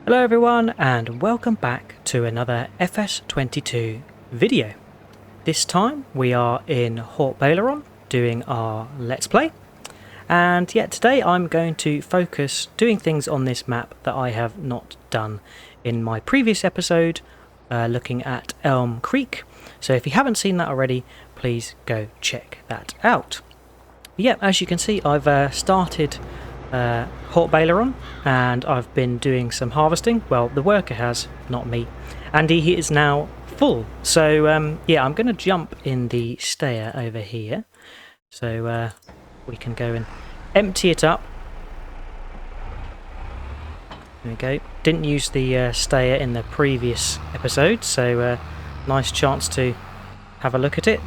Hello everyone and welcome back to another FS22 video. This time we are in Haut Beyleron doing our Let's Play, and yet today I'm going to focus doing things on this map that I have not done in my previous episode looking at Elm Creek. So if you haven't seen that already, please go check that out. Yeah, as you can see, I've started Haut Beyleron, and I've been doing some harvesting. Well, the worker has, not me, and he is now full. So yeah, I'm going to jump in the stayer over here, so we can go and empty it up. There we go. Didn't use the stayer in the previous episode, so nice chance to have a look at it.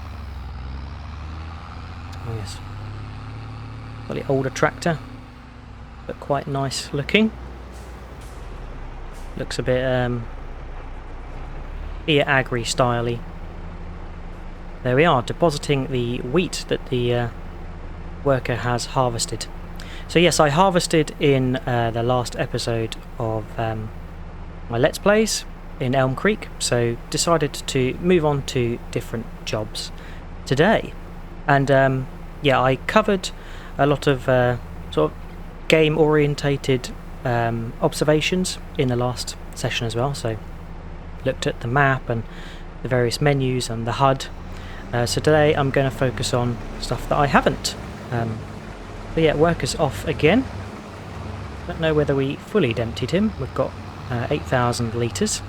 Oh yes, slightly older tractor, but quite nice looking. Looks a bit ear agri styly. There we are, depositing the wheat that the worker has harvested. So yes, I harvested in the last episode of my Let's Plays in Elm Creek, so decided to move on to different jobs today. And yeah, I covered a lot of sort of game orientated observations in the last session as well, so looked at the map and the various menus and the HUD. So today I'm going to focus on stuff that I haven't. But yeah, worker's off again. Don't know whether we fully emptied him. We've got 8,000 litres.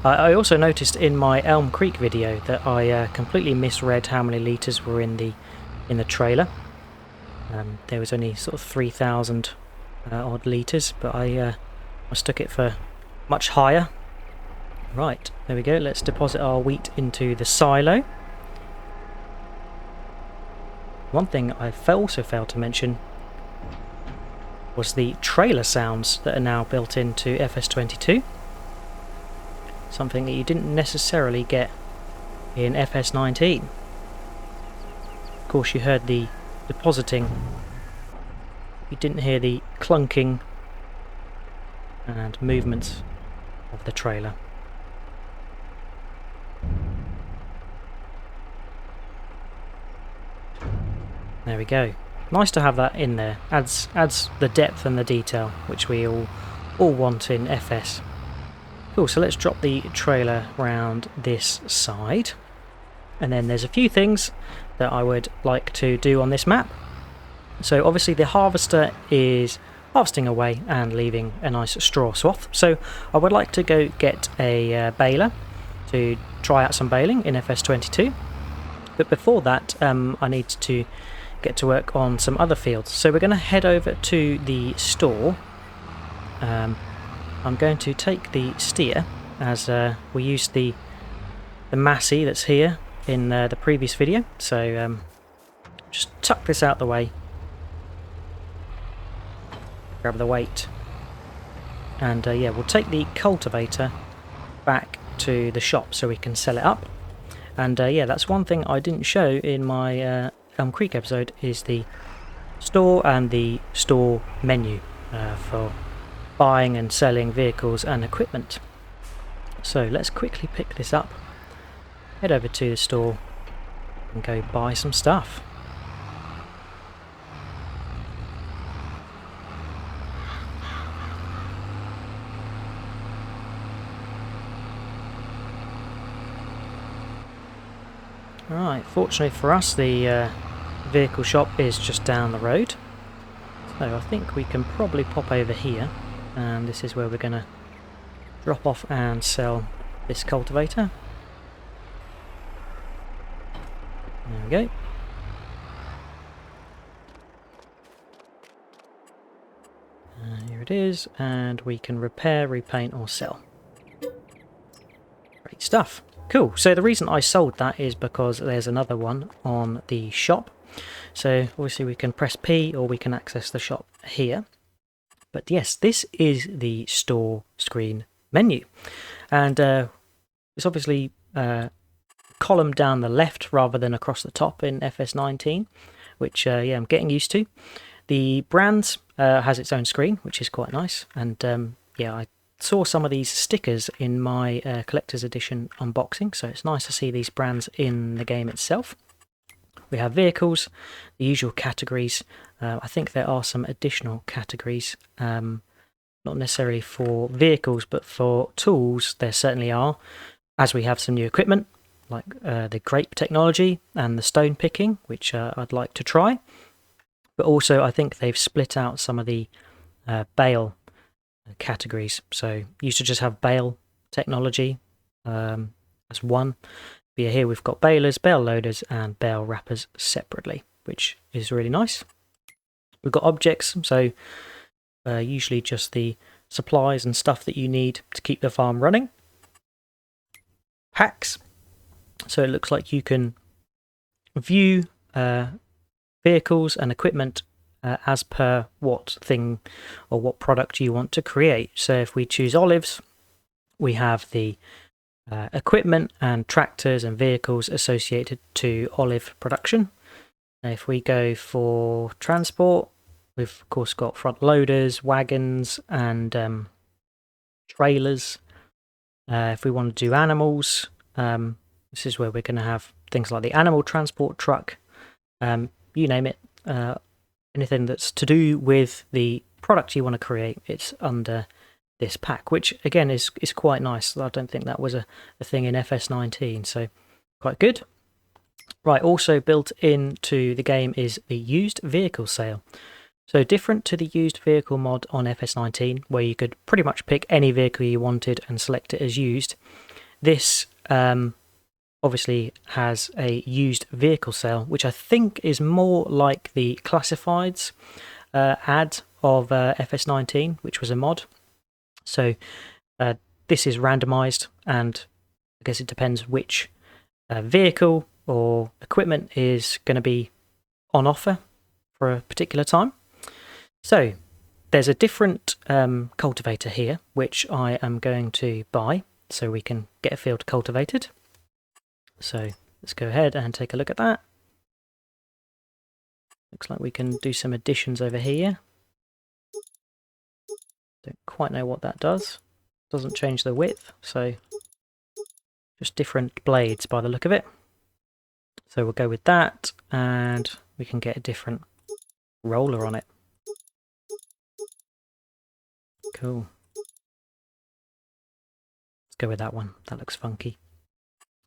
I also noticed in my Elm Creek video that I completely misread how many litres were in the trailer. There was only sort of 3,000 odd litres, but I mistook it for much higher. Right, there we go. Let's deposit our wheat into the silo. One thing I also failed to mention was the trailer sounds that are now built into FS22. Something that you didn't necessarily get in FS19. Of course, you heard the depositing. You didn't hear the clunking and movements of the trailer. There we go. Nice to have that in there. Adds the depth and the detail which we all want in FS. Cool, so let's drop the trailer round this side. And then there's a few things that I would like to do on this map. So obviously the harvester is harvesting away and leaving a nice straw swath. So I would like to go get a baler to try out some baling in FS22. But before that I need to get to work on some other fields. So we're going to head over to the store. I'm going to take the steer, as we used the Massey that's here in the previous video. So just tuck this out the way, grab the weight, and yeah, we'll take the cultivator back to the shop so we can sell it up. And yeah, that's one thing I didn't show in my Elm Creek episode, is the store and the store menu for buying and selling vehicles and equipment. So let's quickly pick this up, head over to the store and go buy some stuff. Right, fortunately for us, the vehicle shop is just down the road, so I think we can probably pop over here, and this is where we're going to drop off and sell this cultivator. There we go. Here it is, and we can repair, repaint or sell. Great stuff. Cool, so the reason I sold that is because there's another one on the shop. So obviously we can press P or we can access the shop here. But yes, this is the store screen menu. And it's obviously column down the left rather than across the top in FS19, which yeah, I'm getting used to. The brands has its own screen, which is quite nice. And yeah, I saw some of these stickers in my collector's edition unboxing, so it's nice to see these brands in the game itself. We have vehicles, the usual categories. I think there are some additional categories, not necessarily for vehicles, but for tools there certainly are, as we have some new equipment, like the grape technology and the stone picking, which I'd like to try. But also I think they've split out some of the bale categories. So used to just have bale technology as one. But yeah, here we've got balers, bale loaders and bale wrappers separately, which is really nice. We've got objects, so usually just the supplies and stuff that you need to keep the farm running. Packs. So it looks like you can view vehicles and equipment as per what thing or what product you want to create. So if we choose olives, we have the equipment and tractors and vehicles associated to olive production. If we go for transport, we've of course got front loaders, wagons and trailers. If we want to do animals, this is where we're going to have things like the animal transport truck, you name it, anything that's to do with the product you want to create, it's under this pack, which again is quite nice. I don't think that was a thing in FS19, so quite good. Right, also built into the game is the used vehicle sale. So different to the used vehicle mod on FS19, where you could pretty much pick any vehicle you wanted and select it as used, this obviously has a used vehicle sale, which I think is more like the classifieds ad of FS19, which was a mod. So this is randomized, and I guess it depends which vehicle or equipment is going to be on offer for a particular time. So there's a different cultivator here, which I am going to buy so we can get a field cultivated. So let's go ahead and take a look at that. Looks like we can do some additions over here. Don't quite know what that does. Doesn't change the width, so just different blades by the look of it. So we'll go with that, and we can get a different roller on it. Cool. Let's go with that one. That looks funky.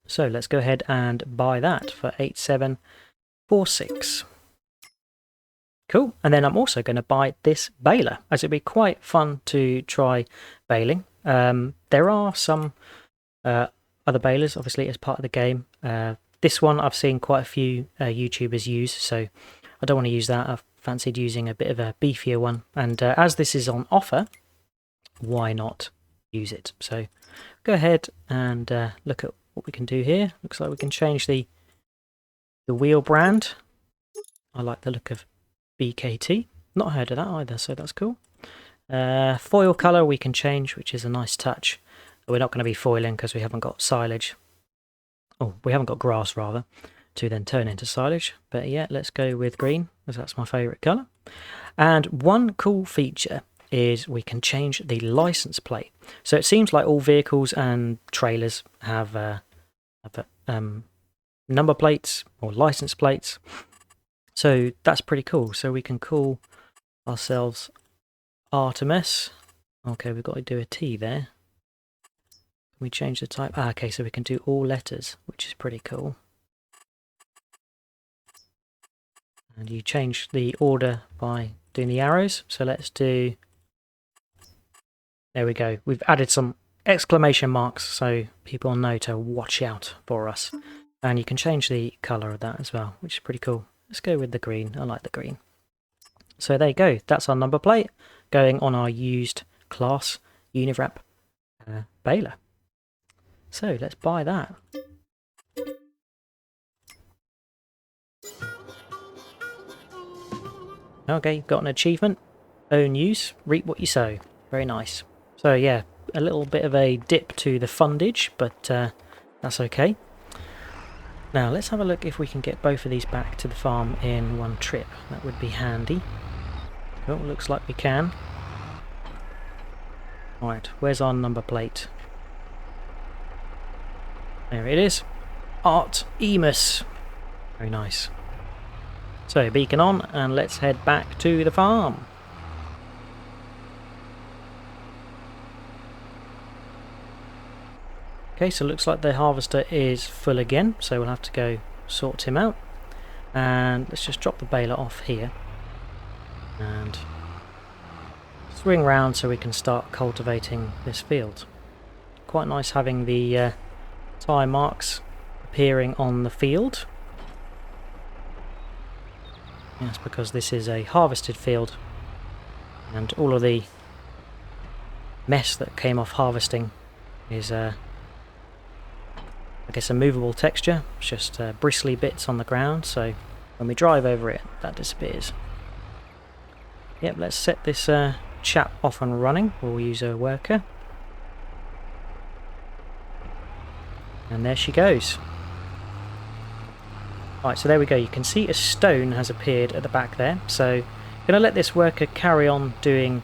So let's go ahead and buy that for 8746. Cool. And then I'm also going to buy this baler, as it'd be quite fun to try baling. There are some other balers, obviously, as part of the game. This one I've seen quite a few YouTubers use, so I don't want to use that. I've fancied using a bit of a beefier one. And as this is on offer, why not use it? So go ahead and look at what we can do here. Looks like we can change the wheel brand. I like the look of BKT. Not heard of that either, so that's cool. Foil colour we can change, which is a nice touch. But we're not going to be foiling because we haven't got silage. Oh, we haven't got grass rather, to then turn into silage. But yeah, let's go with green, because that's my favourite colour. And one cool feature is we can change the license plate. So it seems like all vehicles and trailers have number plates or license plates. So that's pretty cool. So we can call ourselves Artemus. Okay, we've got to do a T there. We change the type. Okay, so we can do all letters, which is pretty cool. And you change the order by doing the arrows. So let's do... There we go. We've added some exclamation marks so people know to watch out for us. And you can change the colour of that as well, which is pretty cool. Let's go with the green. I like the green. So there you go. That's our number plate going on our used class Uniwrap baler. So let's buy that. Okay, got an achievement. Own use, reap what you sow. Very nice. So yeah, a little bit of a dip to the fundage, but that's okay. Now let's have a look if we can get both of these back to the farm in one trip. That would be handy. Oh, looks like we can. Right, where's our number plate? There it is. Artemus. Very nice. So, beacon on, and let's head back to the farm. Okay, so it looks like the harvester is full again, so we'll have to go sort him out. And let's just drop the baler off here. And swing round so we can start cultivating this field. Quite nice having the tyre marks appearing on the field. That's because this is a harvested field, and all of the mess that came off harvesting is I guess a movable texture. It's just bristly bits on the ground, so when we drive over it, that disappears. Yep, let's set this chap off and running. We'll use a worker. And there she goes. Right, so there we go. You can see a stone has appeared at the back there. So I'm going to let this worker carry on doing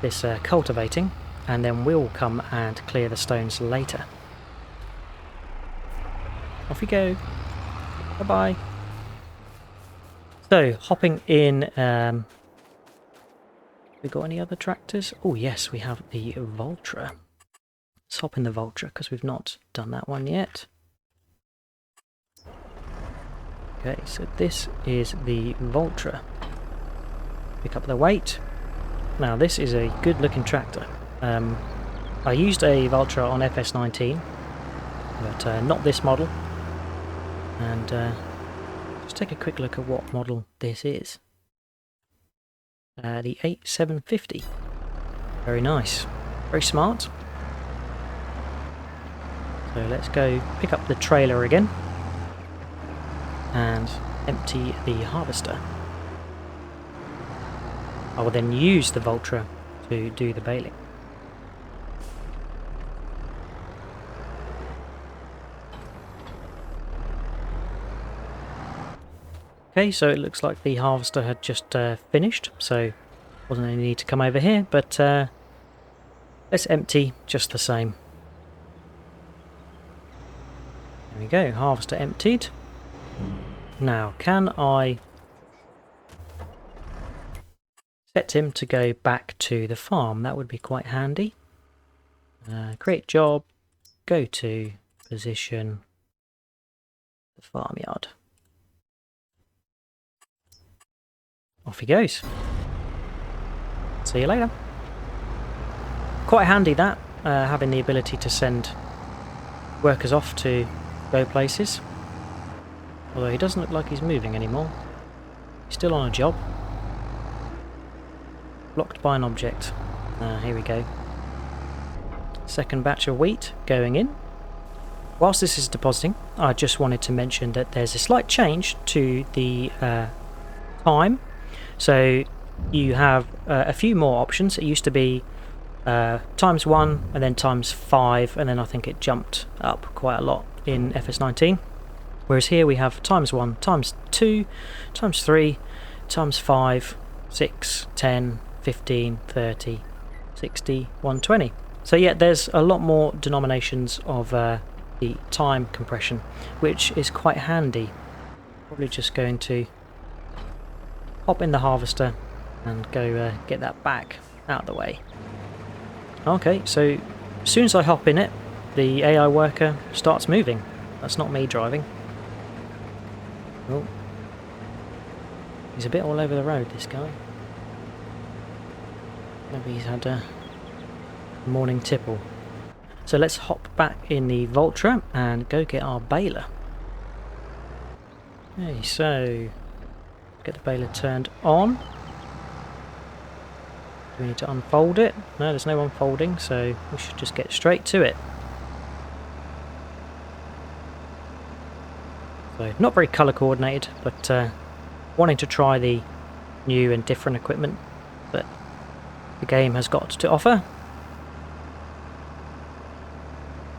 this cultivating, and then we'll come and clear the stones later. Off we go. Bye-bye. So, hopping in... we got any other tractors? Oh yes, we have the Vultra. Let's hop in the Vultra because we've not done that one yet. Okay, so this is the Vultra. Pick up the weight. Now this is a good looking tractor. I used a Vultra on FS19, but not this model. And let's take a quick look at what model this is. The 8750. Very nice. Very smart. So let's go pick up the trailer again and empty the harvester. I will then use the Vultra to do the baling. Okay, so it looks like the harvester had just finished, so wasn't any need to come over here, but let's empty just the same. There we go, harvester emptied. Now, can I set him to go back to the farm? That would be quite handy. Create job, go to position, the farmyard. Off he goes. See you later. Quite handy that, having the ability to send workers off to go places. Although he doesn't look like he's moving anymore. He's still on a job. Blocked by an object. Here we go. Second batch of wheat going in. Whilst this is depositing, I just wanted to mention that there's a slight change to the time. So you have a few more options. It used to be ×1 and then ×5, and then I think it jumped up quite a lot in FS19. Whereas here we have ×1, ×2, ×3, ×5, 6, 10, 15, 30, 60, 120. So yeah, there's a lot more denominations of the time compression, which is quite handy. Probably just going to hop in the harvester and go get that back out of the way. Okay, so as soon as I hop in it, the AI worker starts moving. That's not me driving. Oh, he's a bit all over the road, this guy. Maybe he's had a morning tipple. So let's hop back in the Vultra and go get our baler. Okay, so get the baler turned on. Do we need to unfold it? No, there's no unfolding, so we should just get straight to it. So not very colour coordinated, but wanting to try the new and different equipment that the game has got to offer.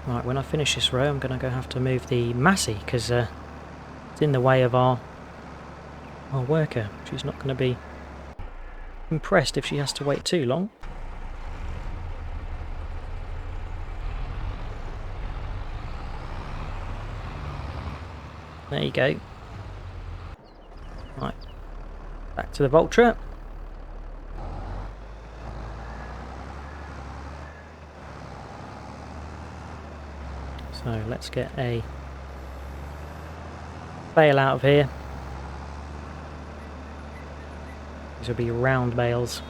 Right, when I finish this row, I'm going to have to move the Massey because it's in the way of our worker. She's not going to be impressed if she has to wait too long. There you go. Right, back to the Vulture. So let's get a bale out of here. These will be round bales.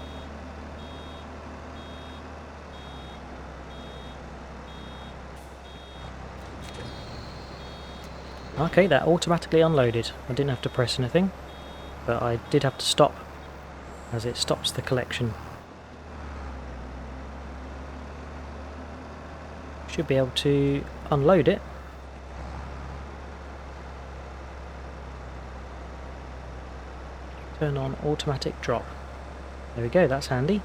Okay, that automatically unloaded. I didn't have to press anything, but I did have to stop, as it stops the collection. Should be able to unload it. Turn on automatic drop. There we go, that's handy.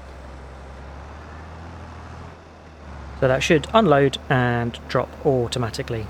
So that should unload and drop automatically.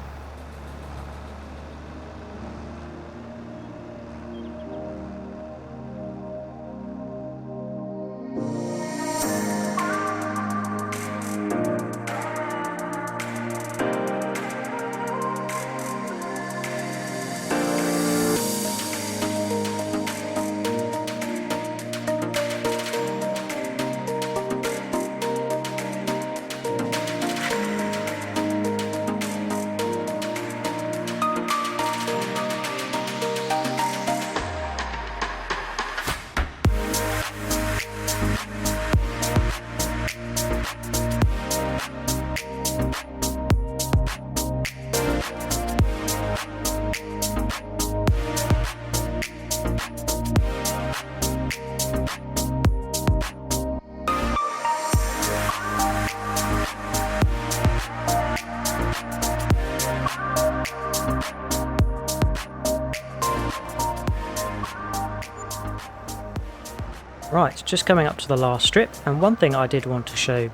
Right, just coming up to the last strip, and one thing I did want to show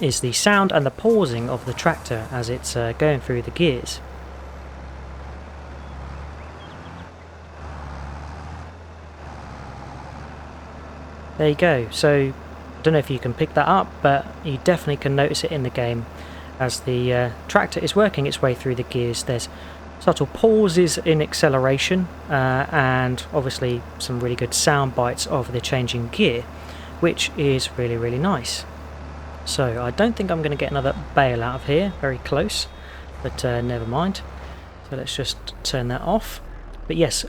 is the sound and the pausing of the tractor as it's going through the gears. There you go. So I don't know if you can pick that up, but you definitely can notice it in the game as the tractor is working its way through the gears. There's subtle pauses in acceleration and obviously some really good sound bites of the changing gear, which is really, really nice. So I don't think I'm going to get another bale out of here, very close, but never mind. So let's just turn that off. But yes,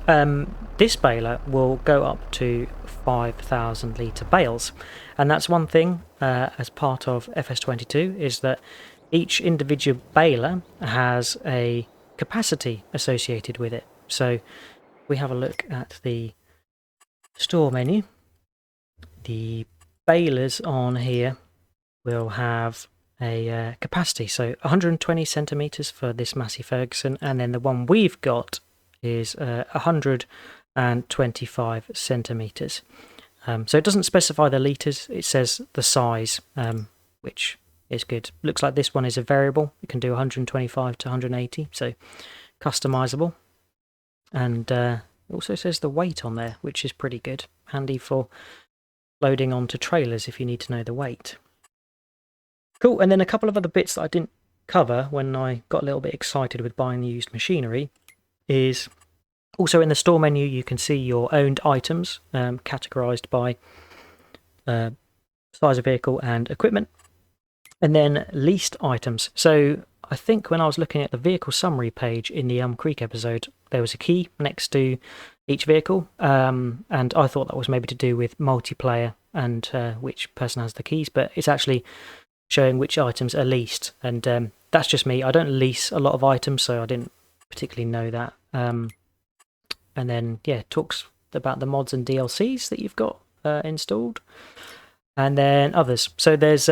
this baler will go up to 5,000 litre bales, and that's one thing as part of FS22 is that each individual baler has a capacity associated with it. So we have a look at the store menu. The balers on here will have a capacity, so 120 centimeters for this Massey Ferguson, and then the one we've got is 125 centimeters. So it doesn't specify the liters, it says the size, which is good. Looks like this one is a variable. It can do 125 to 180, so customizable. And it also says the weight on there, which is pretty good. Handy for loading onto trailers if you need to know the weight. Cool, and then a couple of other bits that I didn't cover when I got a little bit excited with buying the used machinery is also in the store menu you can see your owned items categorized by size of vehicle and equipment. And then leased items. So I think when I was looking at the vehicle summary page in the Elm Creek episode, there was a key next to each vehicle, and I thought that was maybe to do with multiplayer and which person has the keys, but it's actually showing which items are leased, and that's just me. I don't lease a lot of items, so I didn't particularly know that. And then, yeah, it talks about the mods and DLCs that you've got installed, and then others. So there's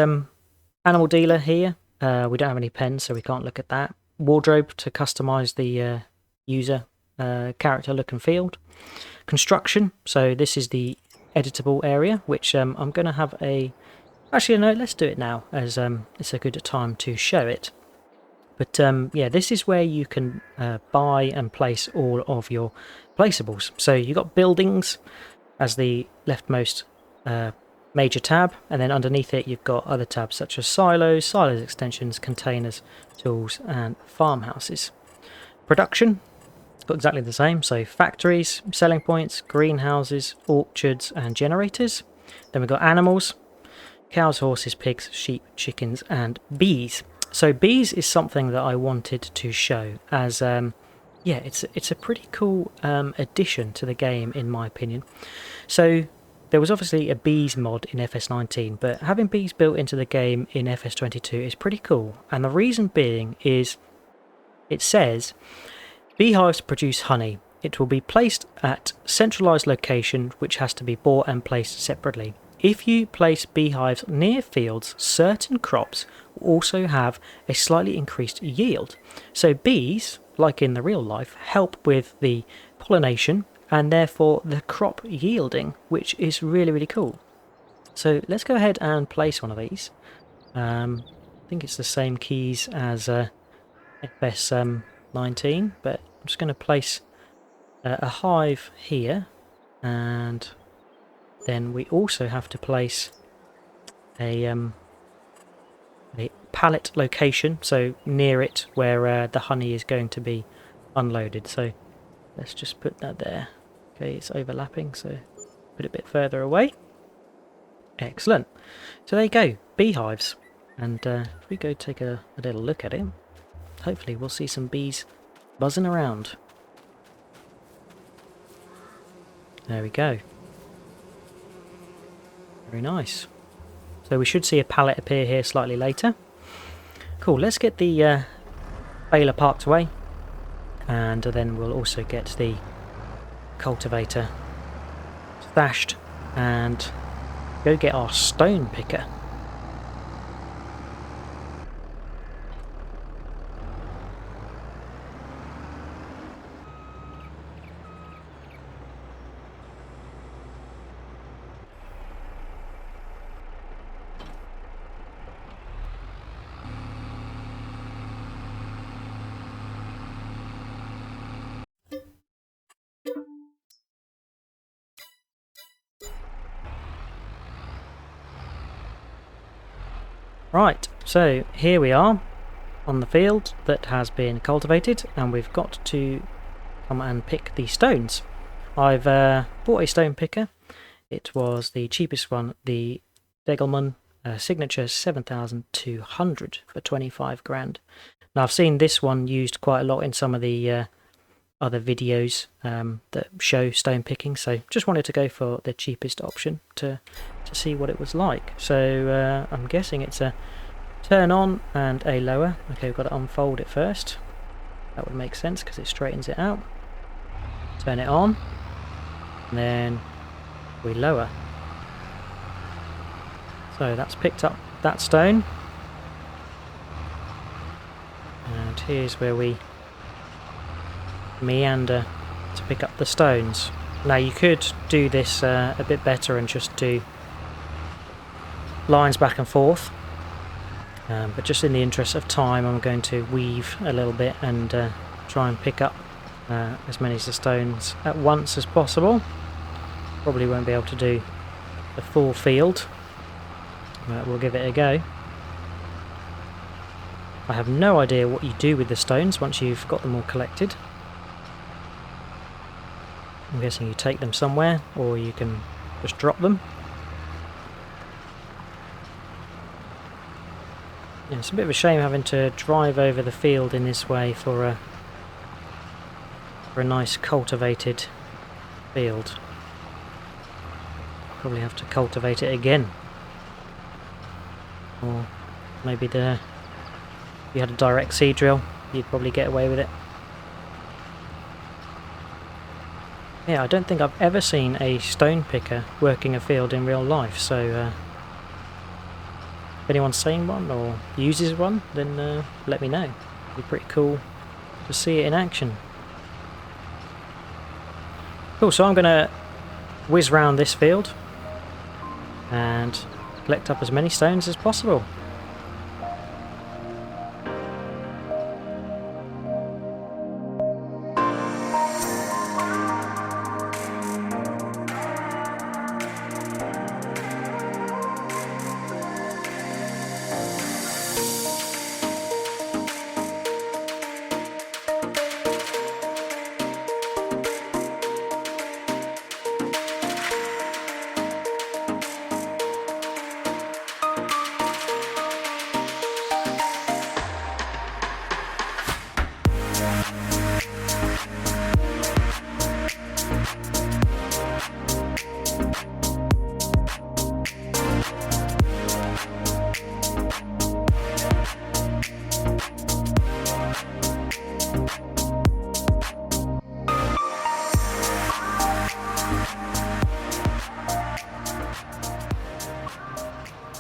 Animal Dealer here. We don't have any pens, so we can't look at that. Wardrobe to customize the user character look and feel. Construction. So this is the editable area, which I'm going to have a... Actually, no, let's do it now, as it's a good time to show it. But yeah, this is where you can buy and place all of your placeables. So you've got buildings as the leftmost major tab, and then underneath it you've got other tabs such as silos extensions, containers, tools and farmhouses. Production, It's got exactly the same, so factories, selling points, greenhouses, orchards and generators. Then we've got animals, cows, horses, pigs, sheep, chickens and bees. So bees is something that I wanted to show as, yeah, it's a pretty cool addition to the game in my opinion. So there was obviously a bees mod in FS19, but having bees built into the game in FS22 is pretty cool. And the reason being is it says, beehives produce honey. It will be placed at centralised location which has to be bought and placed separately. If you place beehives near fields, certain crops will also have a slightly increased yield. So bees, like in the real life, help with the pollination and therefore the crop yielding, which is really, really cool. So let's go ahead and place one of these. I think it's the same keys as FS19, but I'm just going to place a hive here, and then we also have to place a pallet location, so near it where the honey is going to be unloaded. So let's just put that there. Okay, it's overlapping, so put it a bit further away. Excellent. So there you go, beehives. And if we go take a little look at it, hopefully we'll see some bees buzzing around. There we go. Very nice. So we should see a pallet appear here slightly later. Cool, let's get the baler parked away. And then we'll also get the cultivator stashed and go get our stone picker. Right, so here we are on the field that has been cultivated, and we've got to come and pick the stones. I've bought a stone picker. It was the cheapest one, the Degelman Signature 7200 for 25 grand. Now I've seen this one used quite a lot in some of the other videos that show stone picking, so just wanted to go for the cheapest option to see what it was like. So I'm guessing it's a turn on and a lower. Okay, we've got to unfold it first. That would make sense because it straightens it out. Turn it on, and then we lower. So that's picked up that stone, and here's where we meander to pick up the stones. Now you could do this a bit better and just do lines back and forth, but just in the interest of time I'm going to weave a little bit and try and pick up as many of the stones at once as possible. Probably won't be able to do the full field, but we'll give it a go. I have no idea what you do with the stones once you've got them all collected. I'm guessing you take them somewhere, or you can just drop them. Yeah, it's a bit of a shame having to drive over the field in this way for a nice cultivated field. Probably have to cultivate it again. Or maybe if you had a direct seed drill, you'd probably get away with it. Yeah, I don't think I've ever seen a stone picker working a field in real life, so if anyone's seen one or uses one, then let me know. It'd be pretty cool to see it in action. Cool, so I'm going to whiz round this field and collect up as many stones as possible.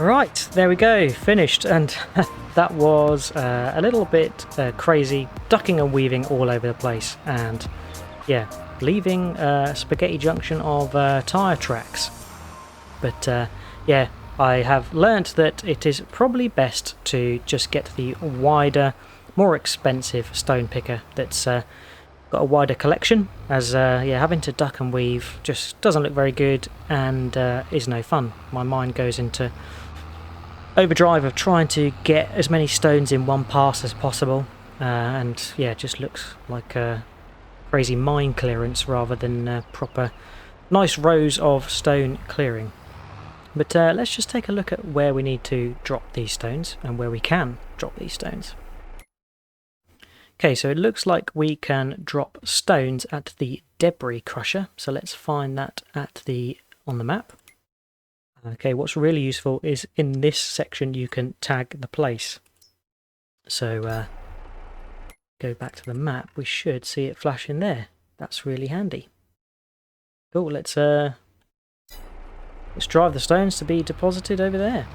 Right, there we go, finished, and that was a little bit crazy, ducking and weaving all over the place, and yeah, leaving a spaghetti junction of tyre tracks. But yeah, I have learnt that it is probably best to just get the wider, more expensive stone picker that's got a wider collection, as yeah, having to duck and weave just doesn't look very good and is no fun. My mind goes into overdrive of trying to get as many stones in one pass as possible, and yeah, it just looks like a crazy mine clearance rather than proper nice rows of stone clearing. But let's just take a look at where we need to drop these stones and where we can drop these stones. Okay, so it looks like we can drop stones at the debris crusher, so let's find that on the map. Okay, what's really useful is in this section you can tag the place. So go back to the map, we should see it flash in there. That's really handy. Cool, let's drive the stones to be deposited over there.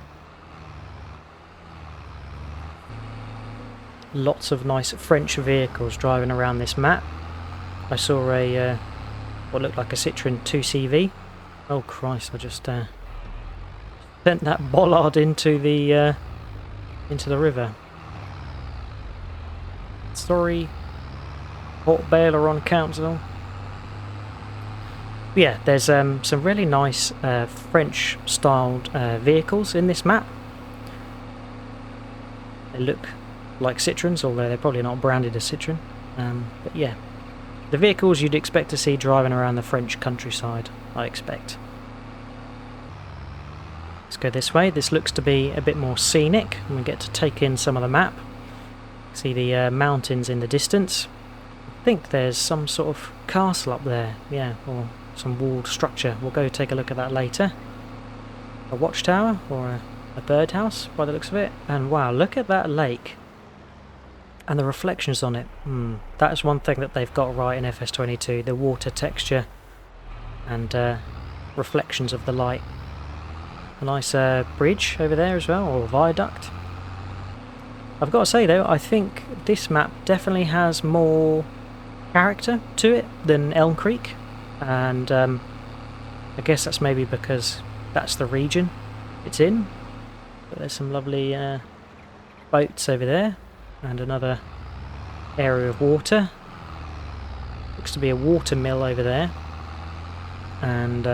Lots of nice French vehicles driving around this map. I saw a what looked like a Citroen 2CV. Oh Christ, I just sent that bollard into the river. Sorry, Haut Beyleron Council. Yeah, there's some really nice French-styled vehicles in this map. They look like Citroens, although they're probably not branded as Citroen. But yeah, the vehicles you'd expect to see driving around the French countryside, I expect. Let's go this way. This looks to be a bit more scenic, and we get to take in some of the map. See the mountains in the distance. I think there's some sort of castle up there, yeah, or some walled structure. We'll go take a look at that later. A watchtower or a birdhouse by the looks of it. And wow, look at that lake and the reflections on it. That is one thing that they've got right in FS22, the water texture and reflections of the light. A nice bridge over there as well, or viaduct. I've got to say though, I think this map definitely has more character to it than Elm Creek, and I guess that's maybe because that's the region it's in. But there's some lovely boats over there, and another area of water. Looks to be a water mill over there, and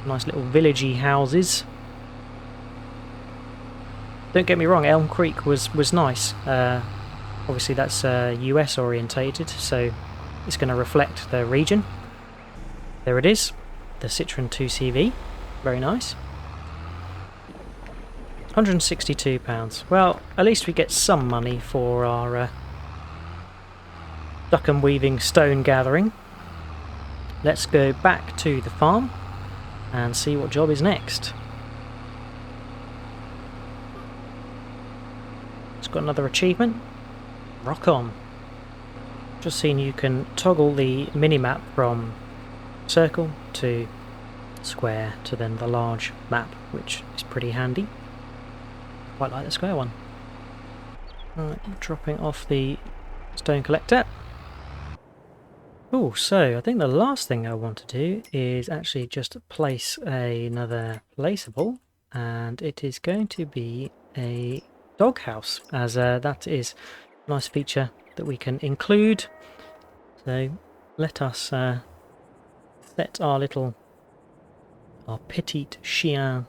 nice little villagey houses. Don't get me wrong, Elm Creek was nice. Obviously that's US orientated, so it's going to reflect the region. There it is, the Citroen 2CV, very nice. £162. Well, at least we get some money for our duck and weaving stone gathering. Let's go back to the farm and see what job is next. It's got another achievement. Rock on. Just seen you can toggle the minimap from circle to square to then the large map, which is pretty handy. Quite like the square one. Right, dropping off the stone collector. Oh, so I think the last thing I want to do is actually just place another placeable, and it is going to be a doghouse, as that is a nice feature that we can include. So let us set our petit chien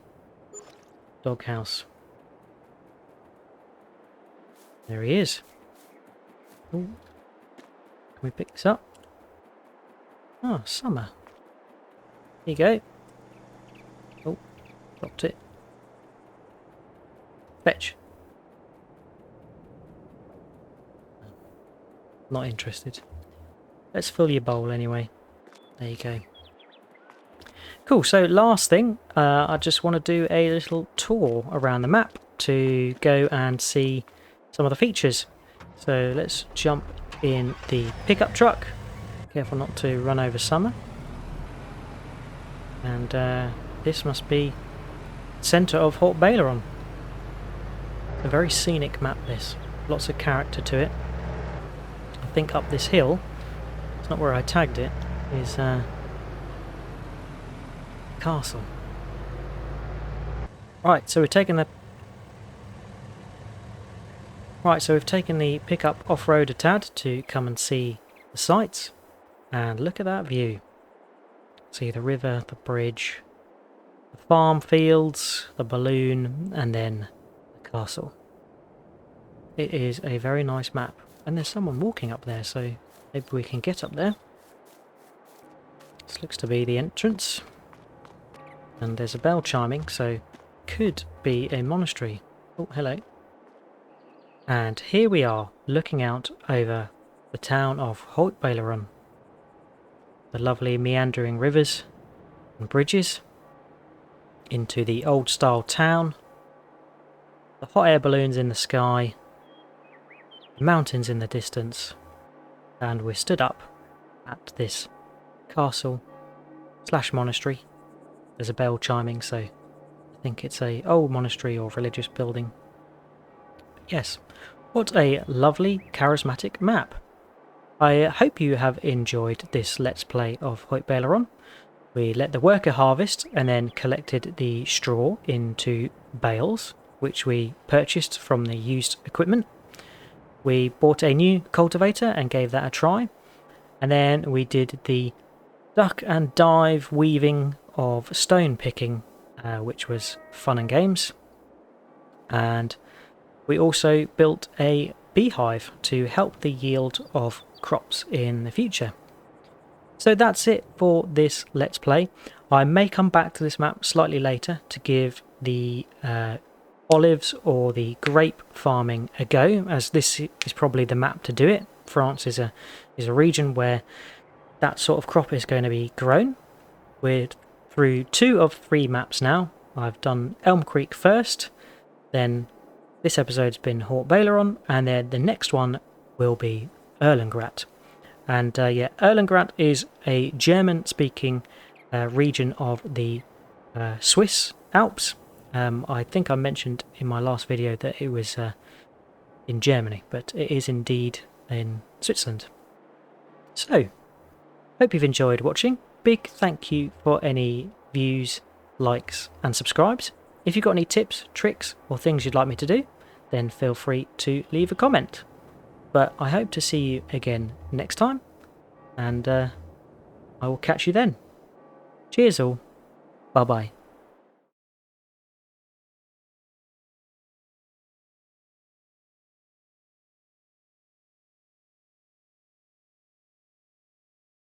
doghouse. There he is. Ooh. Can we pick this up? Oh, summer. There you go. Oh, dropped it. Fetch. Not interested. Let's fill your bowl anyway. There you go. Cool, so last thing, I just want to do a little tour around the map to go and see some of the features. So let's jump in the pickup truck. Careful not to run over Summer. And this must be centre of Haut Beyleron. A very scenic map, this. Lots of character to it. I think up this hill, it's not where I tagged it, is castle. Right, so we've taken the pickup off-road a tad to come and see the sights, and look at that view. See the river, the bridge, the farm fields, the balloon, and then the castle. It is a very nice map, and there's someone walking up there, so maybe we can get up there. This looks to be the entrance, and there's a bell chiming, so could be a monastery. Oh, hello. And here we are, looking out over the town of Haut Beyleron. The lovely meandering rivers and bridges into the old style town, the hot air balloons in the sky, the mountains in the distance, and we're stood up at this castle / monastery. There's a bell chiming, so I think it's a old monastery or religious building. Yes, what a lovely charismatic map. I hope you have enjoyed this Let's Play of Haut Beyleron. We let the worker harvest and then collected the straw into bales, which we purchased from the used equipment. We bought a new cultivator and gave that a try, and then we did the duck and dive weaving of stone picking, which was fun and games. And we also built a beehive to help the yield of crops in the future. So that's it for this Let's Play. I may come back to this map slightly later to give the olives or the grape farming a go, as this is probably the map to do it. France is a region where that sort of crop is going to be grown. We're through 2 of 3 maps now. I've done Elm Creek first, then this episode's been Haut Beyleron, and then the next one will be Erlengrat. And yeah, Erlengrat is a German-speaking region of the Swiss Alps. I think I mentioned in my last video that it was in Germany, but it is indeed in Switzerland. So, hope you've enjoyed watching. Big thank you for any views, likes and subscribes. If you've got any tips, tricks or things you'd like me to do, then feel free to leave a comment. But I hope to see you again next time, and I will catch you then. Cheers all. Bye bye.